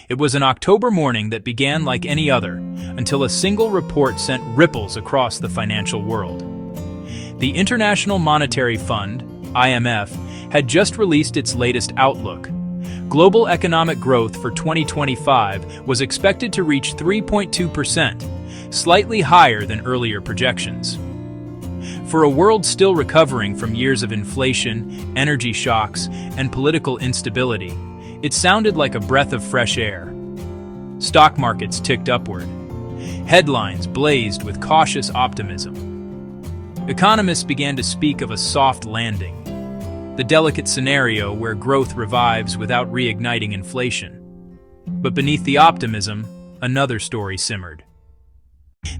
It was an October morning that began like any other, until a single report sent ripples across the financial world. The International Monetary Fund, IMF, had just released its latest outlook. Global economic growth for 2025 was expected to reach 3.2%, slightly higher than earlier projections. For a world still recovering from years of inflation, energy shocks, and political instability, it sounded like a breath of fresh air. Stock markets ticked upward. Headlines blazed with cautious optimism. Economists began to speak of a soft landing, the delicate scenario where growth revives without reigniting inflation. But beneath the optimism, another story simmered.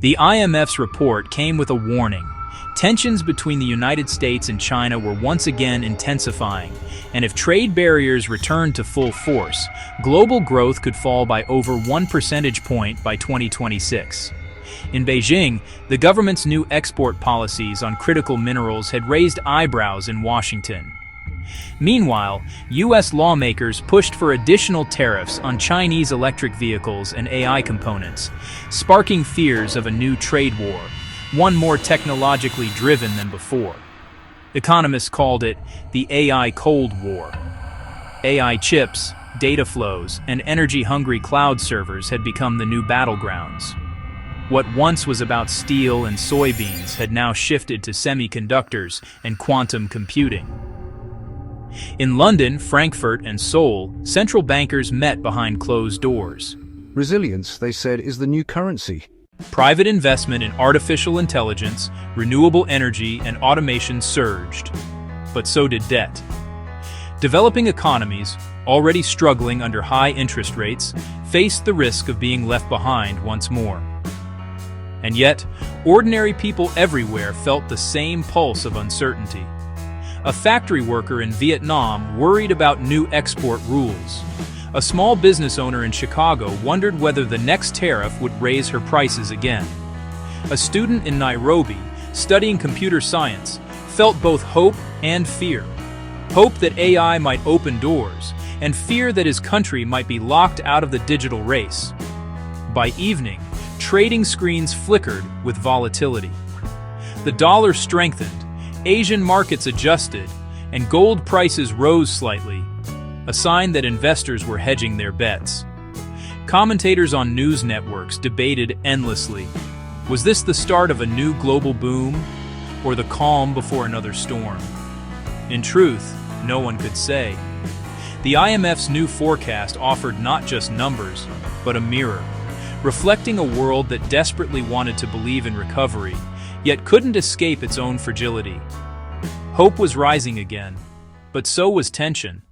The IMF's report came with a warning. Tensions between the United States and China were once again intensifying, and if trade barriers returned to full force, global growth could fall by over 1 percentage point by 2026. In Beijing, the government's new export policies on critical minerals had raised eyebrows in Washington. Meanwhile, U.S. lawmakers pushed for additional tariffs on Chinese electric vehicles and AI components, sparking fears of a new trade war, one more technologically driven than before. Economists called it the AI Cold War. AI chips, data flows, and energy-hungry cloud servers had become the new battlegrounds. What once was about steel and soybeans had now shifted to semiconductors and quantum computing. In London, Frankfurt, and Seoul, central bankers met behind closed doors. Resilience, they said, is the new currency. Private investment in artificial intelligence, renewable energy, and automation surged. But so did debt. Developing economies, already struggling under high interest rates, faced the risk of being left behind once more. And yet, ordinary people everywhere felt the same pulse of uncertainty. A factory worker in Vietnam worried about new export rules. A small business owner in Chicago wondered whether the next tariff would raise her prices again. A student in Nairobi, studying computer science, felt both hope and fear. Hope that AI might open doors, and fear that his country might be locked out of the digital race. By evening, trading screens flickered with volatility. The dollar strengthened, Asian markets adjusted, and gold prices rose slightly, a sign that investors were hedging their bets. Commentators on news networks debated endlessly. Was this the start of a new global boom, or the calm before another storm? In truth, no one could say. The IMF's new forecast offered not just numbers, but a mirror, reflecting a world that desperately wanted to believe in recovery, yet couldn't escape its own fragility. Hope was rising again, but so was tension.